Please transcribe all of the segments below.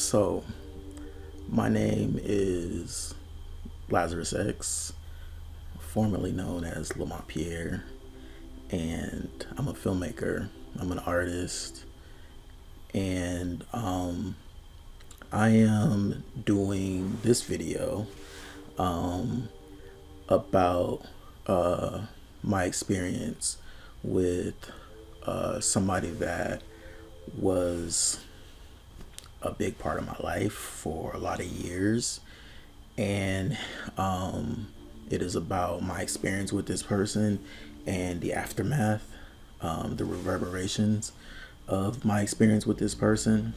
So, my name is Lazarus X, formerly known as Lamont Pierre, and I'm a filmmaker. I'm an artist, and I am doing this video about my experience with somebody that was a big part of my life for a lot of years, and it is about my experience with this person and the aftermath, the reverberations of my experience with this person,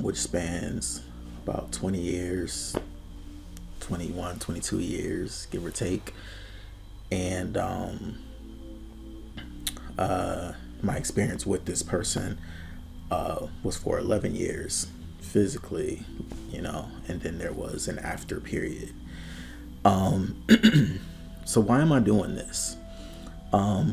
which spans about 20 years, 21, 22 years, give or take. And my experience with this person was for 11 years physically, and then there was an after period. So why am I doing this?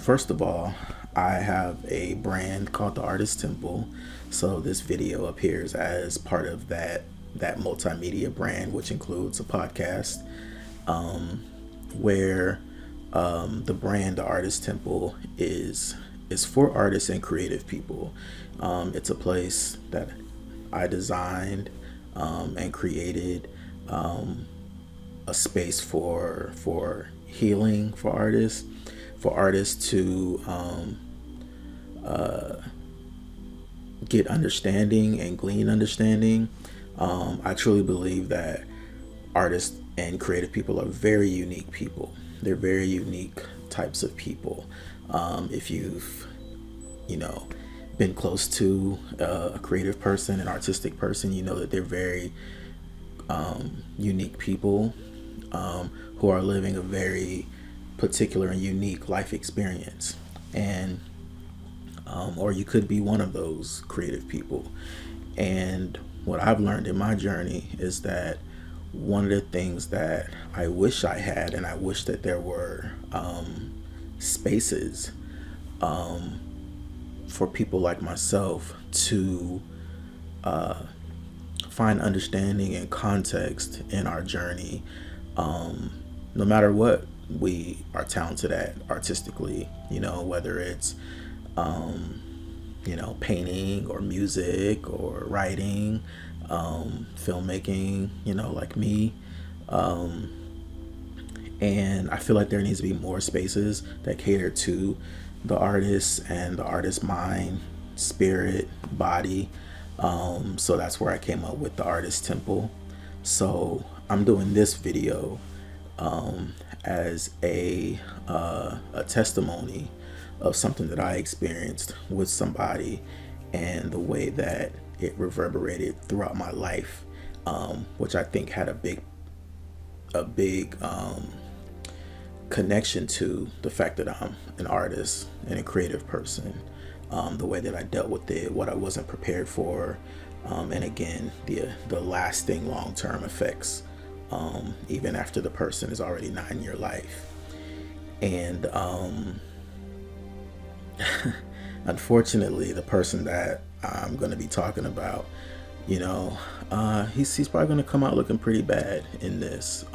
First of all, I have a brand called the Artist Temple. So this video appears as part of that multimedia brand, which includes a podcast, where the brand, the Artist Temple, is for artists and creative people. It's a place that I designed and created, a space for healing for artists to get understanding and glean understanding. I truly believe that artists and creative people are very unique people. They're very unique types of people. If you've, been close to a creative person, an artistic person, you know that they're very unique people who are living a very particular and unique life experience. And or you could be one of those creative people. And what I've learned in my journey is that one of the things that I wish I had, and I wish that there were spaces for people like myself to find understanding and context in our journey, no matter what we are talented at artistically, whether it's painting or music or writing, filmmaking, like me. And I feel like there needs to be more spaces that cater to the artist and the artist's mind, spirit, body. So that's where I came up with the Artist Temple. So I'm doing this video as a testimony of something that I experienced with somebody and the way that it reverberated throughout my life, which I think had a big connection to the fact that I'm an artist and a creative person, the way that I dealt with it, what I wasn't prepared for, and again, the lasting long-term effects, even after the person is already not in your life. And unfortunately, the person that I'm going to be talking about, he's probably going to come out looking pretty bad in this,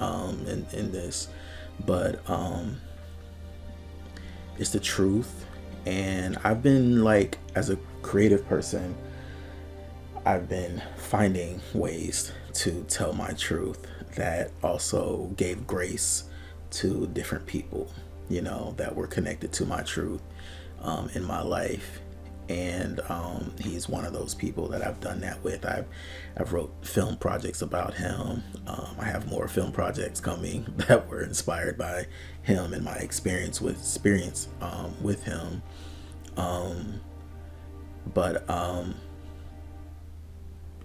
but it's the truth. And I've been, like, as a creative person, I've been finding ways to tell my truth that also gave grace to different people, that were connected to my truth in my life. And he's one of those people that I've done that with. I've wrote film projects about him. I have more film projects coming that were inspired by him and my experience with him. But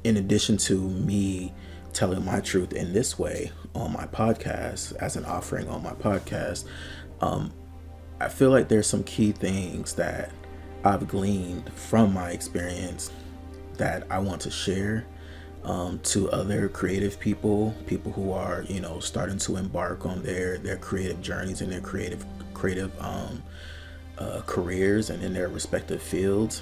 in addition to me telling my truth in this way on my podcast, as an offering on my podcast, I feel like there's some key things that I've gleaned from my experience that I want to share to other creative people who are, starting to embark on their creative journeys and their creative careers and in their respective fields.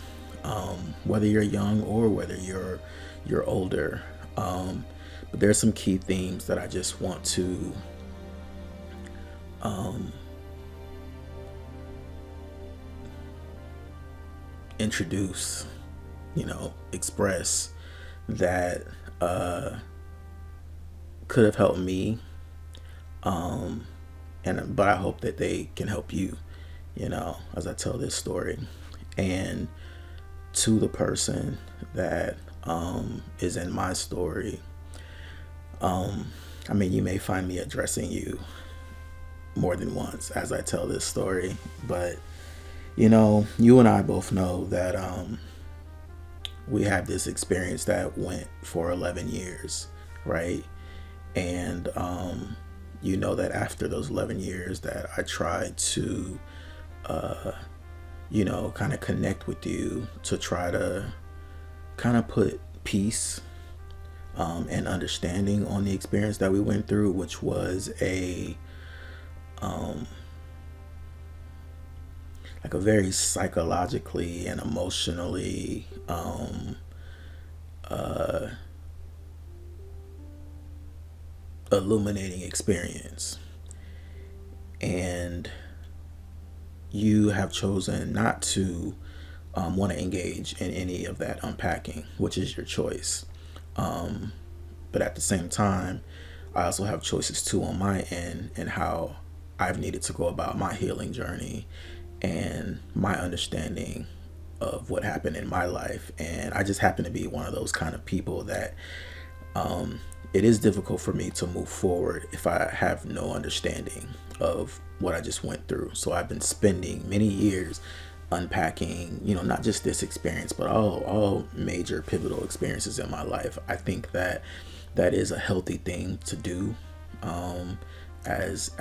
Whether you're young or whether you're you're older. But there's some key themes that I just want to introduce, express that could have helped me, but I hope that they can help you, as I tell this story. And to the person that is in my story, you may find me addressing you more than once as I tell this story, but you and I both know that we have this experience that went for 11 years, right? And you know that after those 11 years that I tried to kind of connect with you to try to kind of put peace and understanding on the experience that we went through, which was like a very psychologically and emotionally illuminating experience. And you have chosen not to want to engage in any of that unpacking, which is your choice. But at the same time, I also have choices too on my end and how I've needed to go about my healing journey and my understanding of what happened in my life. And I just happen to be one of those kind of people that it is difficult for me to move forward if I have no understanding of what I just went through. So I've been spending many years unpacking, not just this experience, but all major pivotal experiences in my life. I think that is a healthy thing to do as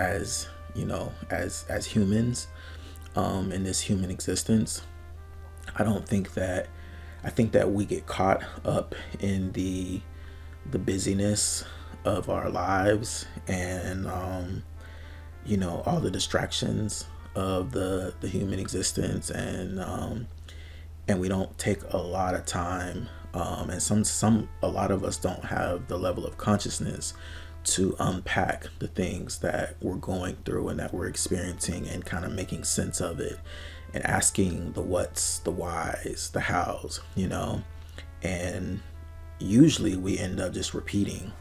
humans in this human existence. I think that we get caught up in the busyness of our lives and all the distractions of the human existence, and we don't take a lot of time, and a lot of us don't have the level of consciousness to unpack the things that we're going through and that we're experiencing and kind of making sense of it and asking the what's, the whys, the hows, and usually we end up just repeating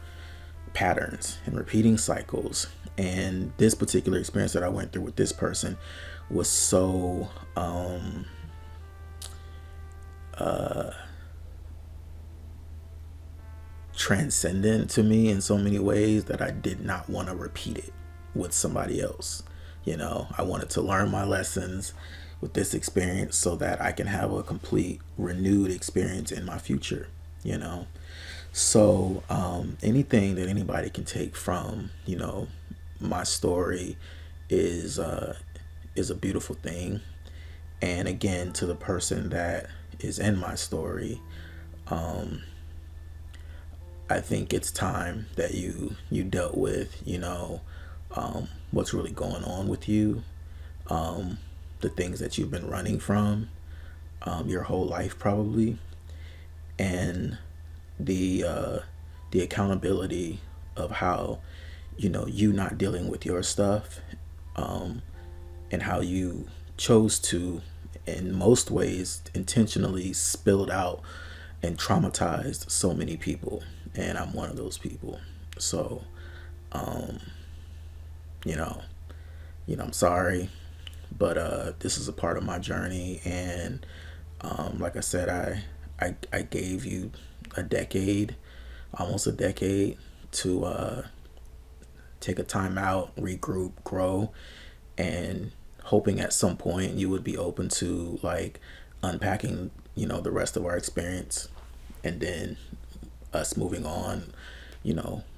patterns and repeating cycles. And this particular experience that I went through with this person was so transcendent to me in so many ways that I did not want to repeat it with somebody else. I wanted to learn my lessons with this experience so that I can have a complete renewed experience in my future. So anything that anybody can take from my story is a beautiful thing. And again, to the person that is in my story, I think it's time that you dealt with what's really going on with you, the things that you've been running from your whole life probably, and the accountability of how you not dealing with your stuff, and how you chose to, in most ways, intentionally spilled out and traumatized so many people. And I'm one of those people. So, I'm sorry, but this is a part of my journey. And like I said, I gave you almost a decade to take a time out, regroup, grow, and hoping at some point you would be open to like unpacking, the rest of our experience, and then us moving on,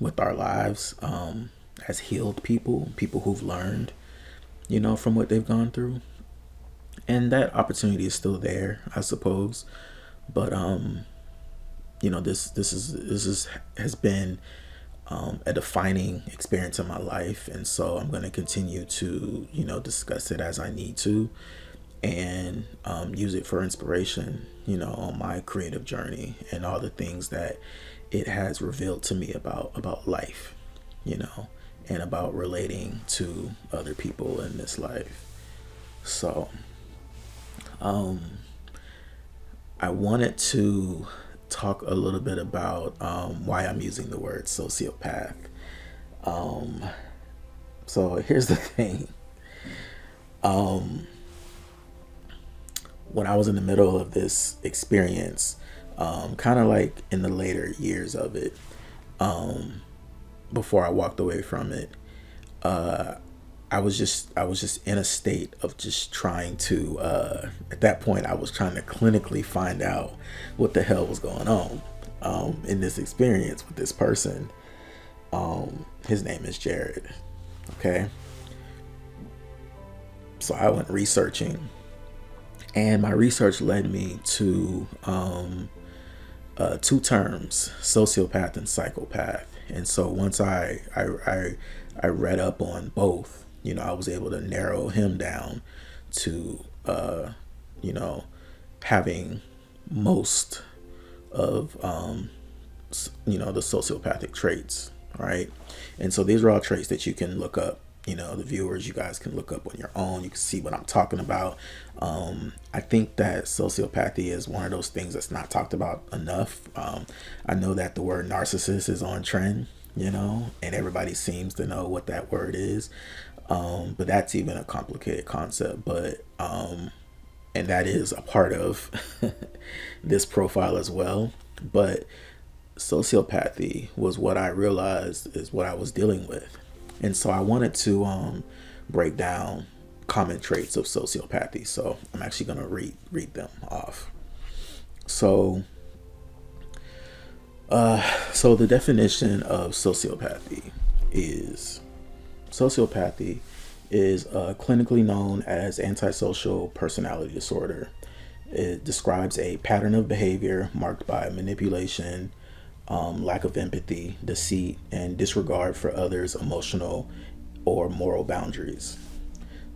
with our lives as healed people who've learned, from what they've gone through. And that opportunity is still there, I suppose. But this has been a defining experience in my life, and so I'm going to continue to discuss it as I need to. and use it for inspiration, on my creative journey and all the things that it has revealed to me about life, and about relating to other people in this life. So, I wanted to talk a little bit about why I'm using the word sociopath. Um, so here's the thing. Um, when I was in the middle of this experience, kind of like in the later years of it, um, before I walked away from it, uh, I was just in a state of just trying to. At that point, I was trying to clinically find out what the hell was going on in this experience with this person. His name is Jared. Okay, so I went researching, and my research led me to two terms: sociopath and psychopath. And so once I read up on both, I was able to narrow him down to you know having most of the sociopathic traits, right? And so these are all traits that you can look up. The viewers, you guys can look up on your own. You can see what I'm talking about. I think that sociopathy is one of those things that's not talked about enough. I know that the word narcissist is on trend, and everybody seems to know what that word is. But that's even a complicated concept. But and that is a part of this profile as well. But sociopathy was what I realized is what I was dealing with. And so I wanted to break down common traits of sociopathy. So I'm actually going to read them off. So, so the definition of sociopathy is clinically known as antisocial personality disorder. It describes a pattern of behavior marked by manipulation, lack of empathy, deceit, and disregard for others' emotional or moral boundaries.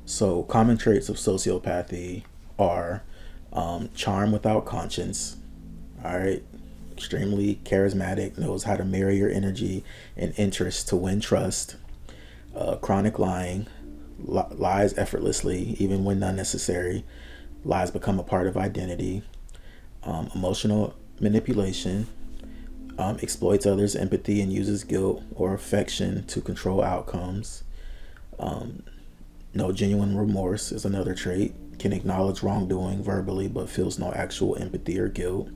So, common traits of sociopathy are charm without conscience, all right, extremely charismatic, knows how to marry your energy and interest to win trust, chronic lying, lies effortlessly, even when unnecessary, lies become a part of identity, emotional manipulation, exploits others' empathy and uses guilt or affection to control outcomes. No genuine remorse is another trait. Can acknowledge wrongdoing verbally but feels no actual empathy or guilt.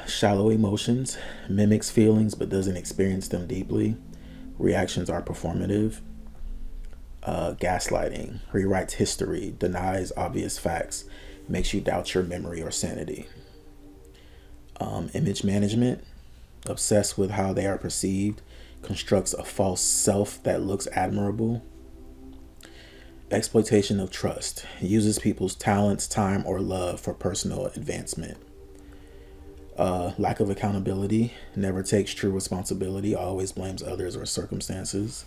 Shallow emotions, mimics feelings but doesn't experience them deeply. Reactions are performative. Gaslighting, rewrites history, denies obvious facts, makes you doubt your memory or sanity. Image management, obsessed with how they are perceived, constructs a false self that looks admirable. Exploitation of trust, uses people's talents, time, or love for personal advancement. Lack of accountability, never takes true responsibility, always blames others or circumstances.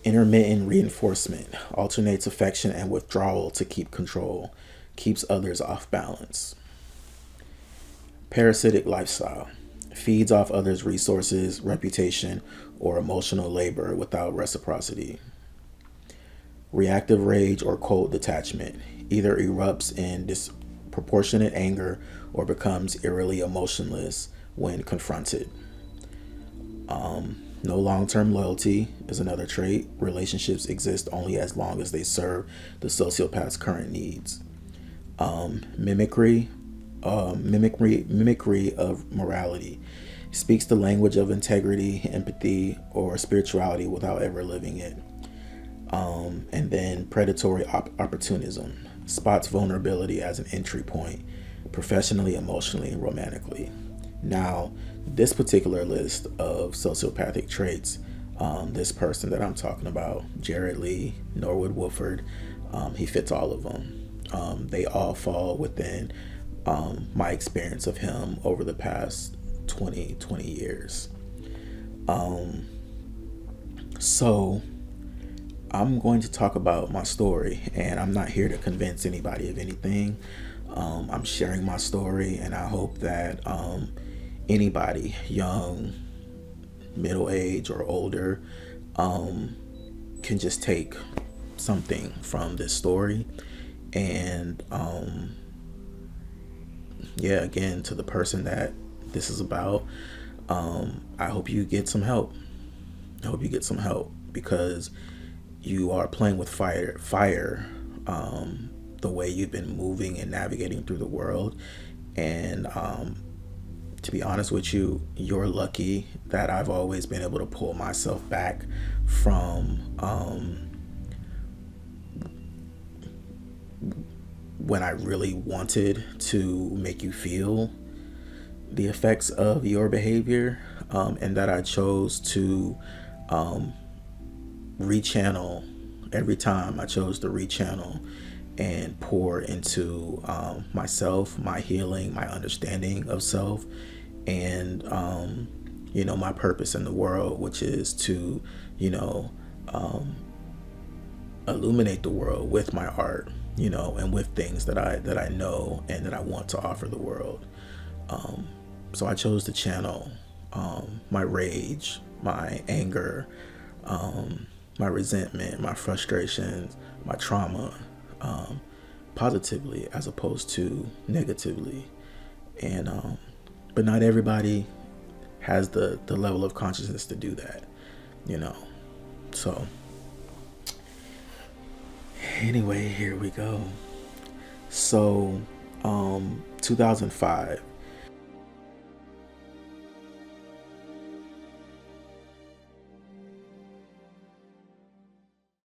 Intermittent reinforcement, alternates affection and withdrawal to keep control, keeps others off balance. Parasitic lifestyle, feeds off others' resources, reputation, or emotional labor without reciprocity. Reactive rage or cold detachment, either erupts in disproportionate anger or becomes eerily emotionless when confronted. No long-term loyalty is another trait. Relationships exist only as long as they serve the sociopath's current needs. Mimicry of morality, speaks the language of integrity, empathy, or spirituality without ever living it. And then predatory opportunism, spots vulnerability as an entry point, professionally, emotionally, and romantically. Now, this particular list of sociopathic traits, this person that I'm talking about, Jared Lee, Norwood Woodford, he fits all of them. They all fall within my experience of him over the past 20 years. So I'm going to talk about my story, and I'm not here to convince anybody of anything. I'm sharing my story, and I hope that anybody, young, middle age, or older, can just take something from this story. And yeah, again, to the person that this is about, I hope you get some help. I hope you get some help because you are playing with fire, the way you've been moving and navigating through the world. And to be honest with you, you're lucky that I've always been able to pull myself back from when I really wanted to make you feel the effects of your behavior, and that I chose to rechannel every time. I chose to rechannel and pour into myself, my healing, my understanding of self, and my purpose in the world, which is to, you know, illuminate the world with my art, and with things that I know and that I want to offer the world. So I chose to channel my rage, my anger, my resentment, my frustrations, my trauma, positively as opposed to negatively. And but not everybody has the level of consciousness to do that, you know. So anyway, here we go. So 2005,